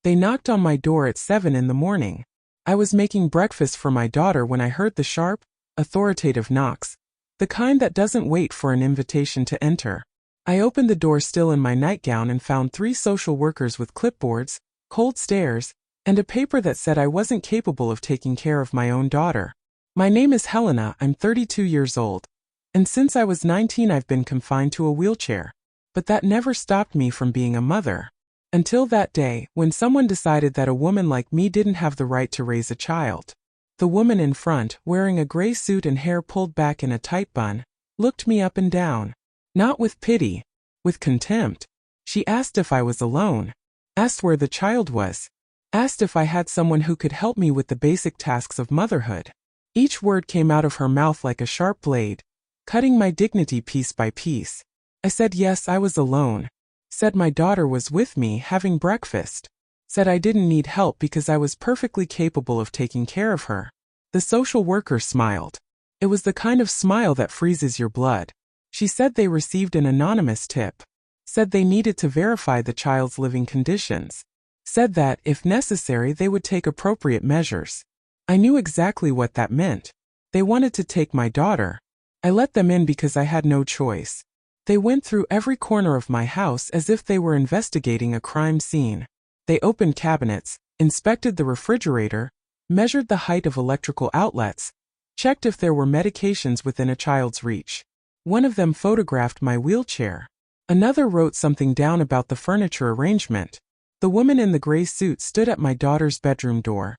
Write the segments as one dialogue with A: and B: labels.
A: They knocked on my door at 7 in the morning. I was making breakfast for my daughter when I heard the sharp, authoritative knocks, the kind that doesn't wait for an invitation to enter. I opened the door still in my nightgown and found 3 social workers with clipboards, cold stares, and a paper that said I wasn't capable of taking care of my own daughter. My name is Helena, I'm 32 years old, and since I was 19 I've been confined to a wheelchair. But that never stopped me from being a mother. Until that day, when someone decided that a woman like me didn't have the right to raise a child. The woman in front, wearing a gray suit and hair pulled back in a tight bun, looked me up and down. Not with pity, with contempt. She asked if I was alone, asked where the child was, asked if I had someone who could help me with the basic tasks of motherhood. Each word came out of her mouth like a sharp blade, cutting my dignity piece by piece. I said yes, I was alone. Said my daughter was with me having breakfast. Said I didn't need help because I was perfectly capable of taking care of her. The social worker smiled. It was the kind of smile that freezes your blood. She said they received an anonymous tip. Said they needed to verify the child's living conditions. Said that, if necessary, they would take appropriate measures. I knew exactly what that meant. They wanted to take my daughter. I let them in because I had no choice. They went through every corner of my house as if they were investigating a crime scene. They opened cabinets, inspected the refrigerator, measured the height of electrical outlets, checked if there were medications within a child's reach. One of them photographed my wheelchair. Another wrote something down about the furniture arrangement. The woman in the gray suit stood at my daughter's bedroom door,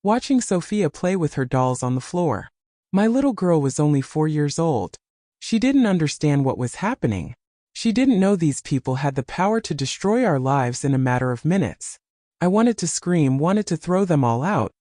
A: watching Sophia play with her dolls on the floor. My little girl was only 4 years old. She didn't understand what was happening. She didn't know these people had the power to destroy our lives in a matter of minutes. I wanted to scream, wanted to throw them all out,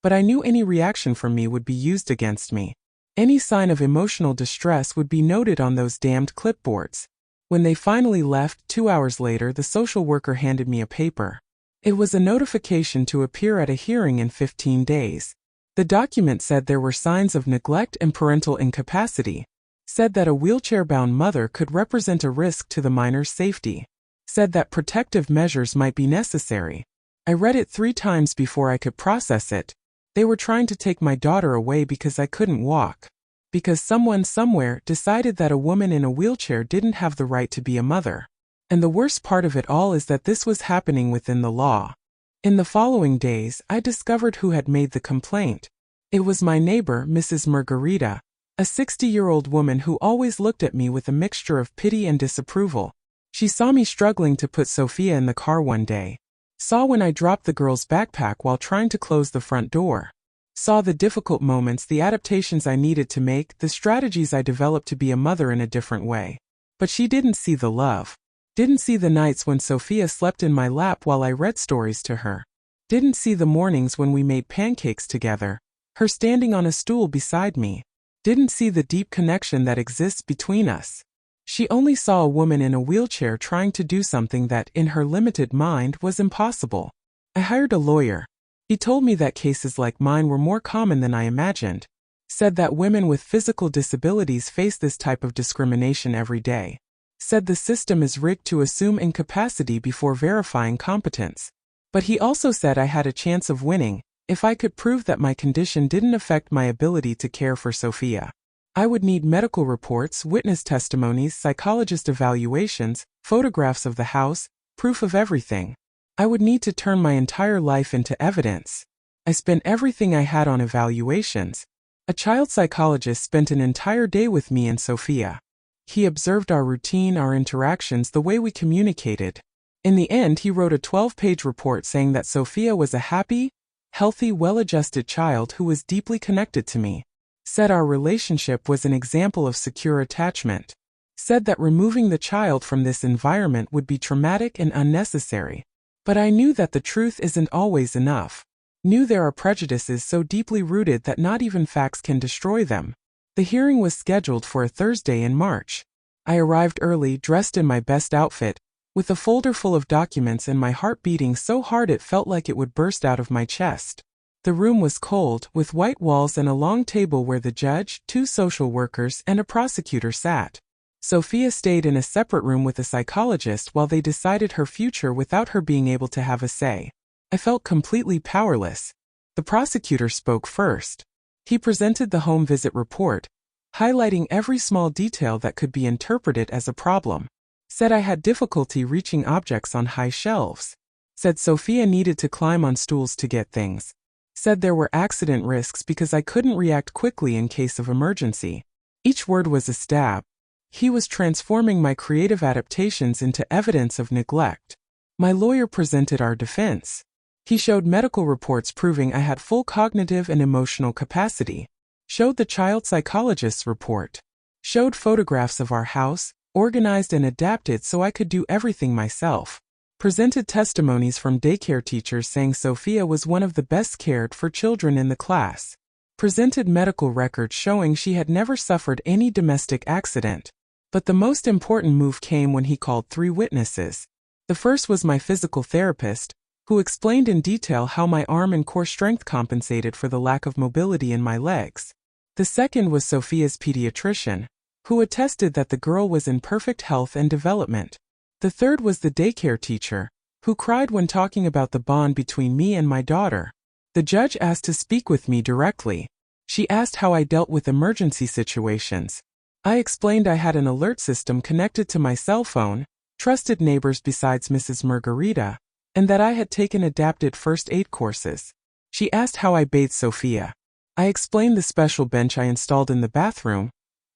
A: but I knew any reaction from me would be used against me. Any sign of emotional distress would be noted on those damned clipboards. When they finally left, 2 hours later, the social worker handed me a paper. It was a notification to appear at a hearing in 15 days. The document said there were signs of neglect and parental incapacity. Said that a wheelchair-bound mother could represent a risk to the minor's safety. Said that protective measures might be necessary. I read it 3 times before I could process it. They were trying to take my daughter away because I couldn't walk. Because someone somewhere decided that a woman in a wheelchair didn't have the right to be a mother. And the worst part of it all is that this was happening within the law. In the following days, I discovered who had made the complaint. It was my neighbor, Mrs. Margarita, a 60-year-old woman who always looked at me with a mixture of pity and disapproval. She saw me struggling to put Sophia in the car one day. Saw when I dropped the girl's backpack while trying to close the front door. Saw the difficult moments, the adaptations I needed to make, the strategies I developed to be a mother in a different way. But she didn't see the love. Didn't see the nights when Sophia slept in my lap while I read stories to her. Didn't see the mornings when we made pancakes together, her standing on a stool beside me. Didn't see the deep connection that exists between us. She only saw a woman in a wheelchair trying to do something that, in her limited mind, was impossible. I hired a lawyer. He told me that cases like mine were more common than I imagined. Said that women with physical disabilities face this type of discrimination every day. Said the system is rigged to assume incapacity before verifying competence. But he also said I had a chance of winning if I could prove that my condition didn't affect my ability to care for Sophia. I would need medical reports, witness testimonies, psychologist evaluations, photographs of the house, proof of everything. I would need to turn my entire life into evidence. I spent everything I had on evaluations. A child psychologist spent an entire day with me and Sophia. He observed our routine, our interactions, the way we communicated. In the end, he wrote a 12-page report saying that Sophia was a happy, healthy, well-adjusted child who was deeply connected to me. Said our relationship was an example of secure attachment. Said that removing the child from this environment would be traumatic and unnecessary. But I knew that the truth isn't always enough. Knew there are prejudices so deeply rooted that not even facts can destroy them. The hearing was scheduled for a Thursday in March. I arrived early, dressed in my best outfit, with a folder full of documents and my heart beating so hard it felt like it would burst out of my chest. The room was cold, with white walls and a long table where the judge, 2 social workers, and a prosecutor sat. Sophia stayed in a separate room with a psychologist while they decided her future without her being able to have a say. I felt completely powerless. The prosecutor spoke first. He presented the home visit report, highlighting every small detail that could be interpreted as a problem. Said I had difficulty reaching objects on high shelves. Said Sophia needed to climb on stools to get things. Said there were accident risks because I couldn't react quickly in case of emergency. Each word was a stab. He was transforming my creative adaptations into evidence of neglect. My lawyer presented our defense. He showed medical reports proving I had full cognitive and emotional capacity. Showed the child psychologist's report. Showed photographs of our house, organized and adapted so I could do everything myself. Presented testimonies from daycare teachers saying Sophia was one of the best cared for children in the class. Presented medical records showing she had never suffered any domestic accident. But the most important move came when he called 3 witnesses. The first was my physical therapist, who explained in detail how my arm and core strength compensated for the lack of mobility in my legs. The second was Sophia's pediatrician, who attested that the girl was in perfect health and development. The third was the daycare teacher, who cried when talking about the bond between me and my daughter. The judge asked to speak with me directly. She asked how I dealt with emergency situations. I explained I had an alert system connected to my cell phone, trusted neighbors besides Mrs. Margarita, and that I had taken adapted first aid courses. She asked how I bathed Sophia. I explained the special bench I installed in the bathroom,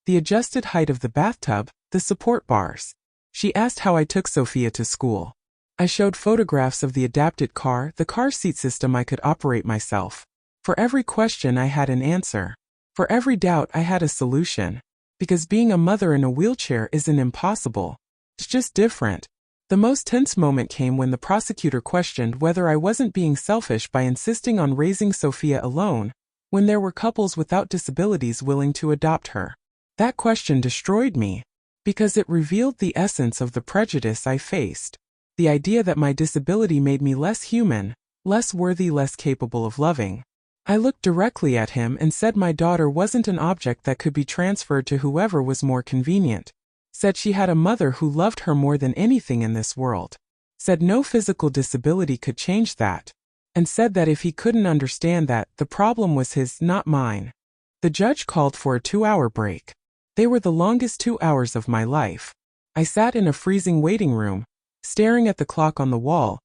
A: the adjusted height of the bathtub, the support bars. She asked how I took Sophia to school. I showed photographs of the adapted car, the car seat system I could operate myself. For every question I had an answer. For every doubt I had a solution. Because being a mother in a wheelchair isn't impossible. It's just different. The most tense moment came when the prosecutor questioned whether I wasn't being selfish by insisting on raising Sophia alone, when there were couples without disabilities willing to adopt her. That question destroyed me, because it revealed the essence of the prejudice I faced. The idea that my disability made me less human, less worthy, less capable of loving. I looked directly at him and said my daughter wasn't an object that could be transferred to whoever was more convenient. Said she had a mother who loved her more than anything in this world. Said no physical disability could change that. And said that if he couldn't understand that, the problem was his, not mine. The judge called for a 2-hour break. They were the longest 2 hours of my life. I sat in a freezing waiting room, staring at the clock on the wall,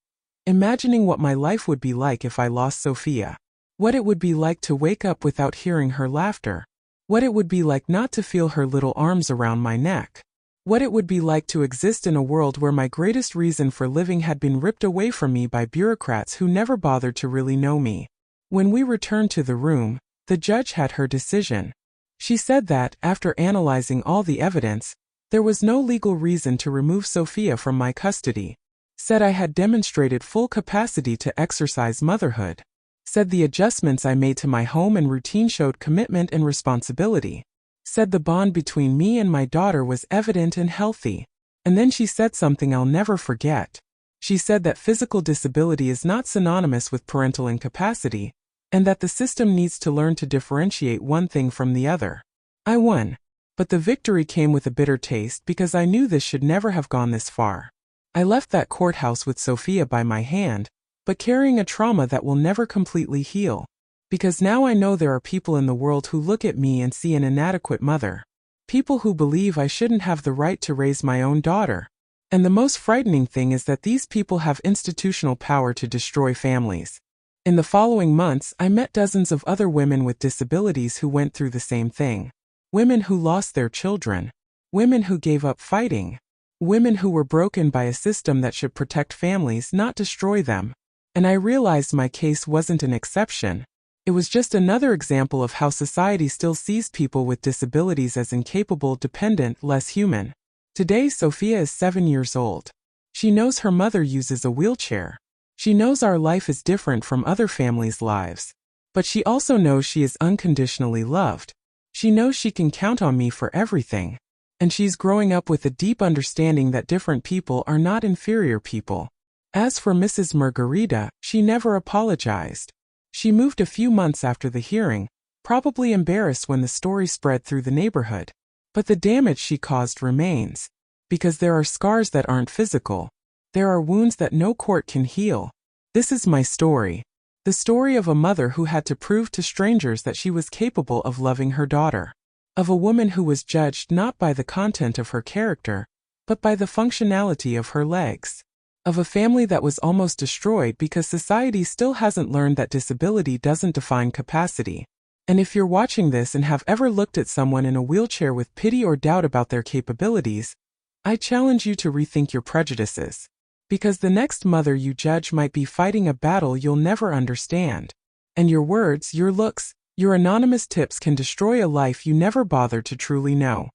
A: imagining what my life would be like if I lost Sophia. What it would be like to wake up without hearing her laughter. What it would be like not to feel her little arms around my neck. What it would be like to exist in a world where my greatest reason for living had been ripped away from me by bureaucrats who never bothered to really know me. When we returned to the room, the judge had her decision. She said that, after analyzing all the evidence, there was no legal reason to remove Sophia from my custody. Said I had demonstrated full capacity to exercise motherhood. Said the adjustments I made to my home and routine showed commitment and responsibility. Said the bond between me and my daughter was evident and healthy. And then she said something I'll never forget. She said that physical disability is not synonymous with parental incapacity, and that the system needs to learn to differentiate one thing from the other. I won. But the victory came with a bitter taste because I knew this should never have gone this far. I left that courthouse with Sophia by my hand, but carrying a trauma that will never completely heal. Because now I know there are people in the world who look at me and see an inadequate mother. People who believe I shouldn't have the right to raise my own daughter. And the most frightening thing is that these people have institutional power to destroy families. In the following months, I met dozens of other women with disabilities who went through the same thing. Women who lost their children. Women who gave up fighting. Women who were broken by a system that should protect families, not destroy them. And I realized my case wasn't an exception. It was just another example of how society still sees people with disabilities as incapable, dependent, less human. Today, Sophia is 7 years old. She knows her mother uses a wheelchair. She knows our life is different from other families' lives. But she also knows she is unconditionally loved. She knows she can count on me for everything. And she's growing up with a deep understanding that different people are not inferior people. As for Mrs. Margarita, she never apologized. She moved a few months after the hearing, probably embarrassed when the story spread through the neighborhood. But the damage she caused remains. Because there are scars that aren't physical. There are wounds that no court can heal. This is my story. The story of a mother who had to prove to strangers that she was capable of loving her daughter. Of a woman who was judged not by the content of her character, but by the functionality of her legs. Of a family that was almost destroyed because society still hasn't learned that disability doesn't define capacity. And if you're watching this and have ever looked at someone in a wheelchair with pity or doubt about their capabilities, I challenge you to rethink your prejudices. Because the next mother you judge might be fighting a battle you'll never understand. And your words, your looks, your anonymous tips can destroy a life you never bothered to truly know.